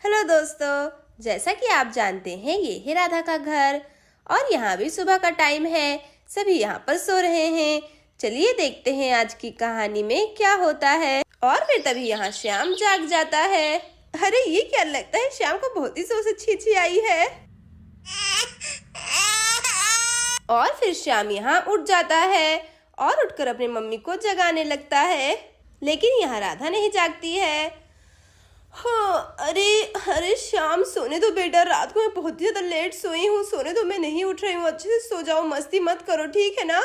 Hello दोस्तों, जैसा कि आप जानते हैं ये है राधा का घर और यहाँ भी सुबह का टाइम है। सभी यहाँ पर सो रहे हैं। चलिए देखते हैं आज की कहानी में क्या होता है। और फिर तभी यहाँ श्याम जाग जाता है। अरे ये क्या लगता है, श्याम को बहुत ही जोर से छींची आई है। और फिर श्याम यहाँ उठ जाता है और उठकर अपनी मम्मी को जगाने लगता है, लेकिन यहाँ राधा नहीं जागती है। हाँ, अरे श्याम सोने दो बेटा, रात को मैं बहुत ही ज्यादा लेट सोई हूँ, सोने दो, मैं नहीं उठ रही हूँ, अच्छे से सो जाओ, मस्ती मत करो, ठीक है ना।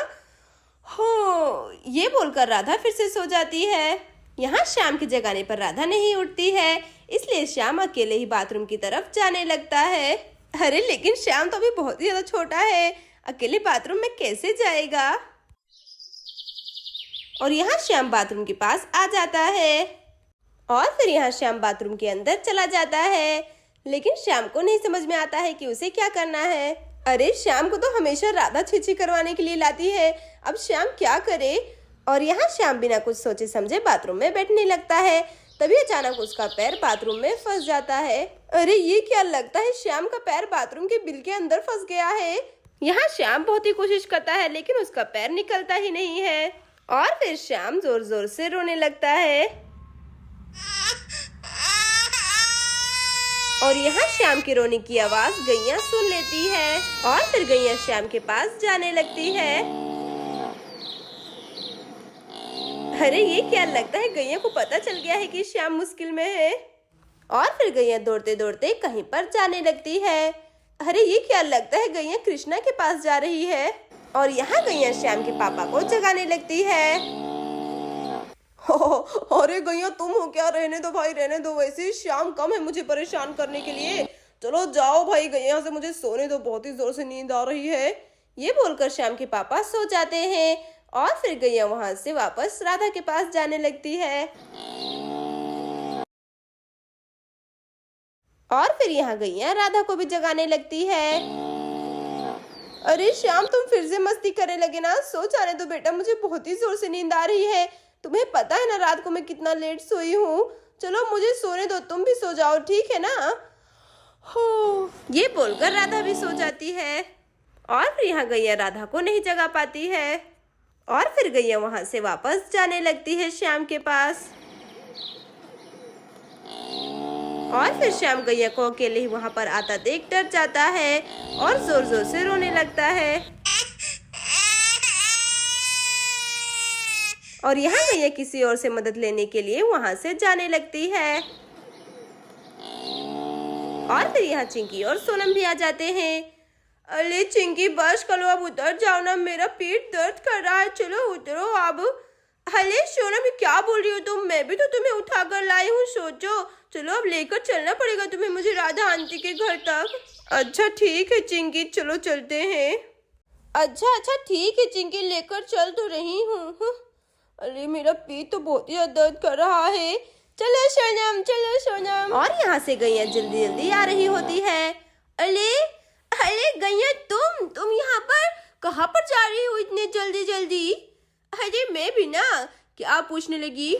हाँ, ये बोलकर राधा फिर से सो जाती है। यहाँ श्याम के जगाने पर राधा नहीं उठती है, इसलिए श्याम अकेले ही बाथरूम की तरफ जाने लगता है। अरे लेकिन श्याम तो अभी बहुत ही ज्यादा छोटा है, अकेले बाथरूम में कैसे जाएगा। और यहाँ श्याम बाथरूम के पास आ जाता है और फिर यहाँ श्याम बाथरूम के अंदर चला जाता है, लेकिन श्याम को नहीं समझ में आता है कि उसे क्या करना है। अरे श्याम को तो हमेशा राधा छींची करवाने के लिए लाती है, अब श्याम क्या करे। और यहाँ श्याम बिना कुछ सोचे समझे बाथरूम में बैठने लगता है। तभी अचानक उसका पैर बाथरूम में फंस जाता है। अरे ये क्या लगता है, श्याम का पैर बाथरूम के बिल के अंदर फंस गया है। यहाँ श्याम बहुत ही कोशिश करता है, लेकिन उसका पैर निकलता ही नहीं है। और फिर श्याम जोर जोर से रोने लगता है। और यहाँ श्याम की रोने की आवाज गैया सुन लेती है और फिर गैया श्याम के पास जाने लगती है। अरे ये क्या लगता है, गैया को पता चल गया है कि श्याम मुश्किल में है। और फिर गैया दौड़ते दौड़ते कहीं पर जाने लगती है। अरे ये क्या लगता है, गैया कृष्णा के पास जा रही है। और यहाँ गैया श्याम के पापा को जगाने लगती है। अरे गैया तुम हो क्या, रहने दो भाई रहने दो, वैसे श्याम कम है मुझे परेशान करने के लिए, चलो जाओ भाई गैया यहाँ से, मुझे सोने दो, बहुत ही जोर से नींद आ रही है। ये बोलकर श्याम के पापा सो जाते हैं और फिर गैया वहां से वापस राधा के पास जाने लगती है। और फिर यहाँ गैया राधा को भी जगाने लगती है। अरे श्याम तुम फिर से मस्ती करने लगे ना, सो जाने दो बेटा, मुझे बहुत ही जोर से नींद आ रही है, तुम्हें पता है ना रात को मैं कितना लेट सोई हूँ, चलो मुझे सोने दो, तुम भी सो जाओ, ठीक है ना। हो, ये बोलकर राधा भी सो जाती है। और फिर यहाँ गैया राधा को नहीं जगा पाती है और फिर गैया वहां से वापस जाने लगती है श्याम के पास। और फिर श्याम गैया को अकेले ही वहां पर आता देख डर जाता है और जोर जोर से रोने लगता है। और यहाँ गैया किसी और से मदद लेने के लिए वहां से जाने लगती है। और फिर यहाँ चिंकी और सोनम भी आ जाते हैं। अरे चिंकी बस करो, अब उतर जाओ ना, मेरा पेट दर्द कर रहा है, चलो उतरो अब। अरे सोनम क्या बोल रही हो तुम, मैं भी तो तुम्हें उठा कर लाई हूँ, सोचो, चलो अब लेकर चलना पड़ेगा तुम्हें मुझे राधा आंटी के घर तक। अच्छा ठीक है चिंकी, चलो चलते हैं। अच्छा ठीक है चिंकी, लेकर चल तो रही हूँ। अरे मेरा पेट तो बहुत ही दर्द कर रहा है, चलो सोनम चलो सोनम। और यहाँ से गैया जल्दी जल्दी आ रही होती है। अरे गैया तुम यहाँ पर कहाँ पर जा रही हो इतने जल्दी जल्दी। अरे मैं भी ना, क्या पूछने लगी।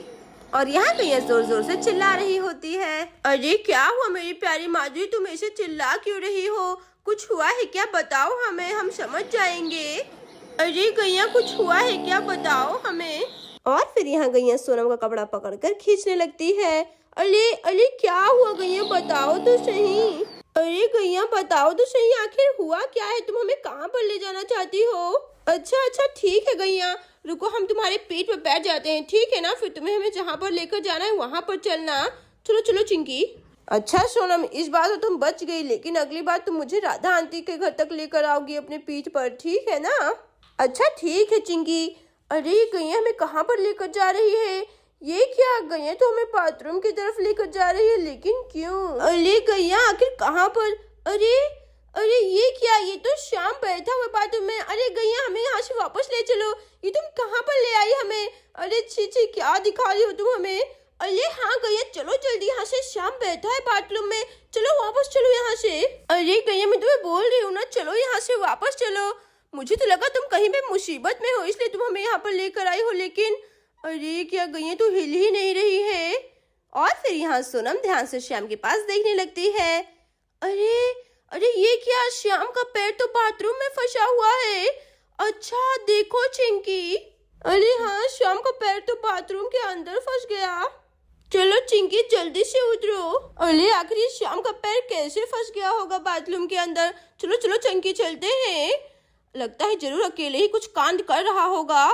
और यहाँ गैया जोर जोर से चिल्ला रही होती है। अरे क्या हुआ मेरी प्यारी माधुरी, तुम ऐसे चिल्ला क्यों रही हो, कुछ हुआ है क्या, बताओ हमें, हम समझ जाएंगे। अरे गैया कुछ हुआ है क्या, बताओ हमें। और फिर यहाँ गैया सोनम का कपड़ा पकड़कर खींचने लगती है। अरे क्या हुआ गैया, बताओ तो सही। अरे गैया बताओ तो सही, आखिर हुआ क्या है, तुम हमें कहाँ पर ले जाना चाहती हो। अच्छा ठीक है गैया, रुको हम तुम्हारे पीठ पर बैठ जाते हैं, ठीक है ना, फिर तुम्हें हमें जहाँ पर लेकर जाना है वहाँ पर चलना। चलो चिंकी। अच्छा सोनम, इस बार तो तुम बच गई, लेकिन अगली बार तुम मुझे राधा आंटी के घर तक लेकर आओगी अपने पीठ पर, ठीक है ना। अच्छा ठीक है चिंकी। अरे गैया हमें कहाँ पर लेकर जा रही है, ये क्या, गैया तो हमें बाथरूम की तरफ लेकर जा रही है, लेकिन क्यों। अरे गैया आखिर कहाँ पर। अरे ये क्या, ये तो श्याम बैठा हुआ बाथरूम में। अरे गैया हमें यहाँ से वापस ले चलो, ये तुम कहाँ पर ले आई हमें। अरे छी क्या दिखा रही हो तुम हमें। अरे हाँ गैया चलो जल्दी, यहाँ से श्याम बैठा है बाथरूम में, चलो वापस चलो यहाँ से। अरे गैया मैं तुम्हें बोल रही हूँ ना, चलो यहाँ से वापस चलो, मुझे तो लगा तुम कहीं पे मुसीबत में हो इसलिए तुम हमें यहाँ पर लेकर आई हो, लेकिन अरे क्या गैया तो हिल ही नहीं रही है। और फिर यहाँ सोनम ध्यान से श्याम के पास देखने लगती है। अरे अरे ये क्या, श्याम का पैर तो बाथरूम में फंसा हुआ है। अच्छा देखो चिंकी। अरे हाँ, श्याम का पैर तो बाथरूम के अंदर फंस गया। चलो चिंकी जल्दी से उतरो। अरे आखिर श्याम का पैर कैसे फंस गया होगा बाथरूम के अंदर। चलो चलो चिंकी चलते हैं। लगता है जरूर अकेले ही कुछ कांड कर रहा होगा।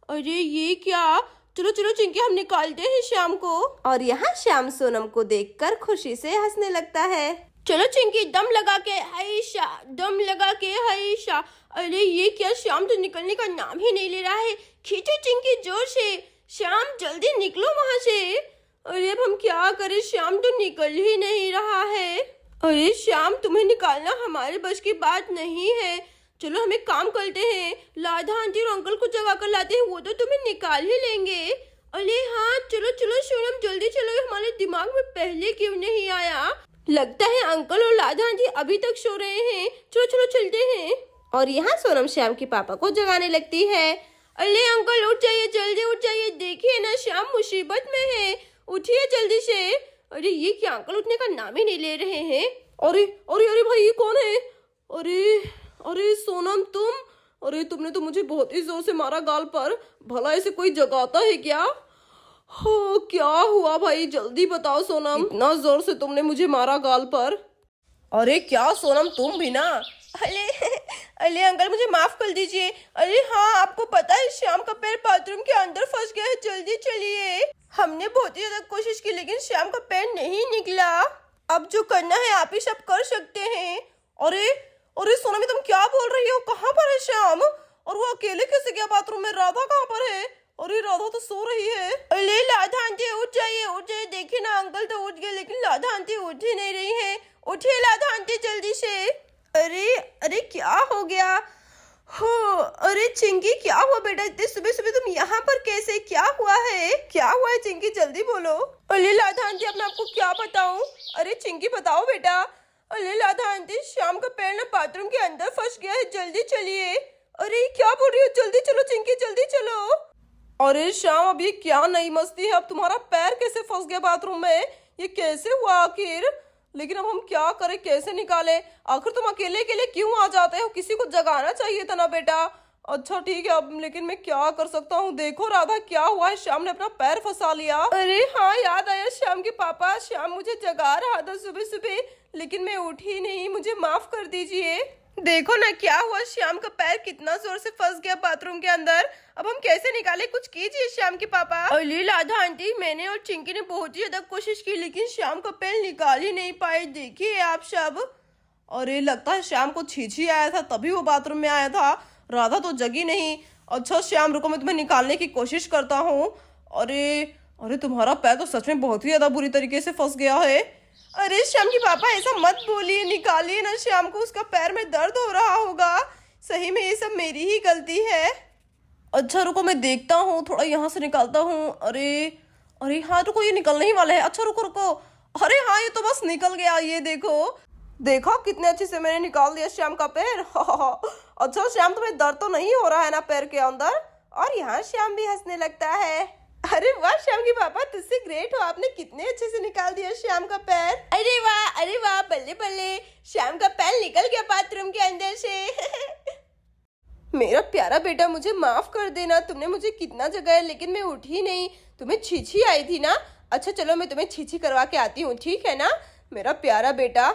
अरे ये क्या, चलो चलो चिंकी हम निकालते हैं श्याम को। और यहाँ श्याम सोनम को देखकर खुशी से हंसने लगता है। चलो चिंकी दम लगा के हाइशा, दम लगा के हाइशा। अरे ये क्या, श्याम तो निकलने का नाम ही नहीं ले रहा है। खींचो चिंकी जोर से। श्याम जल्दी निकलो वहां से। अरे अब हम क्या करें, श्याम तो निकल ही नहीं रहा है। अरे श्याम तुम्हें निकालना हमारे बस की बात नहीं है। चलो हम एक काम करते हैं, राधा आंटी और अंकल को जगा कर लाते हैं, वो तो तुम्हें निकाल ही लेंगे। अरे हाँ चलो चलो सोनम जल्दी चलो, हमारे दिमाग में पहले क्यों नहीं आया। लगता है अंकल और राधा आंटी अभी तक सो रहे हैं। चलो चलो चलते हैं। और यहाँ सोनम श्याम के पापा को जगाने लगती है। अरे अंकल उठ जाइए, जल्दी उठ जाइए, देखिए ना श्याम मुसीबत में है, उठिए जल्दी से। अरे ये क्या, अंकल उठने का नाम ही नहीं ले रहे हैं। अरे अरे अरे भाई ये कौन है। अरे अरे सोनम तुम, अरे तुमने तो मुझे बहुत ही जोर से मारा गाल पर, भला ऐसे कोई जगाता है क्या। हो क्या हुआ भाई, जल्दी बताओ सोनम, इतना जोर से तुमने मुझे मारा गाल पर। अरे क्या सोनम तुम भी ना। अरे अरे अंकल मुझे माफ कर दीजिए। अरे हाँ आपको पता है श्याम का पैर बाथरूम के अंदर फंस गया है, जल्दी चलिए। हमने बहुत ही ज्यादा कोशिश की लेकिन श्याम का पैर नहीं निकला। अब जो करना है आप ही सब कर सकते हैं। अरे अरे सोनम तुम क्या बोल रही हो, कहाँ पर है श्याम, और वो अकेले कैसे गया बाथरूम में, राधा कहाँ पर है। अरे राधा तो सो रही है। अरे राधा आंटी उठ जाइए, देखिए ना अंकल तो उठ गए लेकिन राधा आंटी उठ ही नहीं रही है। उठिए राधा आंटी जल्दी से। अरे अरे क्या हो गया हो। अरे चिंकी क्या हुआ बेटा, इतने सुबह सुबह तुम यहाँ पर कैसे, क्या हुआ है, क्या हुआ है चिंकी जल्दी बोलो। अरे राधा आंटी अब मैं आपको क्या बताऊँ। अरे चिंकी बताओ बेटा। अरे राधा आंटी श्याम का पैर ना बाथरूम के अंदर फंस गया है, जल्दी चलिए। अरे क्या बोल रही हो, जल्दी चलो चिंकी जल्दी चलो। अरे श्याम अब ये क्या नई मस्ती है, अब तुम्हारा पैर कैसे फंस गया बाथरूम में, ये कैसे हुआ आखिर। लेकिन अब हम क्या करें, कैसे निकाले, आखिर तुम अकेले अकेले क्यों आ जाते हो, किसी को जगाना चाहिए था ना बेटा। अच्छा ठीक है अब, लेकिन मैं क्या कर सकता हूँ। देखो राधा क्या हुआ है, श्याम ने अपना पैर फंसा लिया। अरे हाँ याद आया श्याम के पापा, श्याम मुझे जगा रहा था सुबह सुबह लेकिन मैं उठी नहीं, मुझे माफ कर दीजिए। देखो ना क्या हुआ, श्याम का पैर कितना जोर से फंस गया बाथरूम के अंदर। अब हम कैसे निकाले, कुछ कीजिए श्याम के पापा। अरे राधा आंटी मैंने और चिंकी ने बहुत ही ज्यादा कोशिश की लेकिन श्याम का पैर निकाल ही नहीं पाए, देखिए आप सब। अरे लगता है श्याम को छींची आया था तभी वो बाथरूम में आया था, राधा तो जगी नहीं। अच्छा श्याम रुको मैं तुम्हें निकालने की कोशिश करता हूँ। अरे अरे तुम्हारा पैर तो सच में बहुत ही ज्यादा बुरी तरीके से फंस गया है। अरे श्याम की पापा ऐसा मत बोलिए, निकालिए ना श्याम को, उसका पैर में दर्द हो रहा होगा। सही में ये सब मेरी ही गलती है। अच्छा रुको मैं देखता हूँ, थोड़ा यहाँ से निकालता हूँ। अरे अरे हाँ रुको ये निकलने ही वाला है। अच्छा रुको रुको, अरे हाँ ये तो बस निकल गया, ये देखो देखो कितने अच्छे से मैंने निकाल दिया श्याम का पैर। अच्छा श्याम तुम्हें दर्द तो नहीं हो रहा है ना पैर के अंदर। और यहाँ श्याम भी हंसने लगता है। अरे वाह श्याम की पापा तुझसे ग्रेट हो, आपने कितने अच्छे से निकाल दिया श्याम का पैर। अरे वाह बल्ले बल्ले, श्याम का पैर निकल गया बाथरूम के अंदर से। मेरा प्यारा बेटा मुझे माफ कर देना, तुमने मुझे कितना जगाया लेकिन मैं उठी नहीं, तुम्हें छींची आई थी ना। अच्छा चलो मैं तुम्हें छींची करवा के आती हूँ, ठीक है ना मेरा प्यारा बेटा।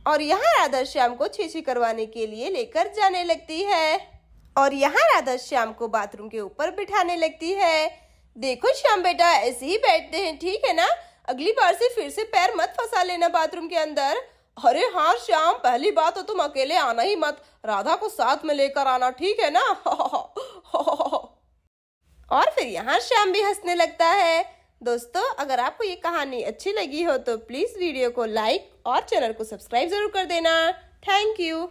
और यहाँ राधा श्याम को छींची करवाने के लिए लेकर जाने लगती है। और यहाँ राधा श्याम को बाथरूम के ऊपर बिठाने लगती है। देखो श्याम बेटा ऐसे ही बैठते हैं, ठीक है ना, अगली बार से फिर से पैर मत फंसा लेना बाथरूम के अंदर। अरे हाँ श्याम पहली बात तो तुम अकेले आना ही मत, राधा को साथ में लेकर आना, ठीक है ना। और फिर यहाँ श्याम भी हंसने लगता है। दोस्तों अगर आपको ये कहानी अच्छी लगी हो तो प्लीज वीडियो को लाइक और चैनल को सब्सक्राइब जरूर कर देना। Thank you.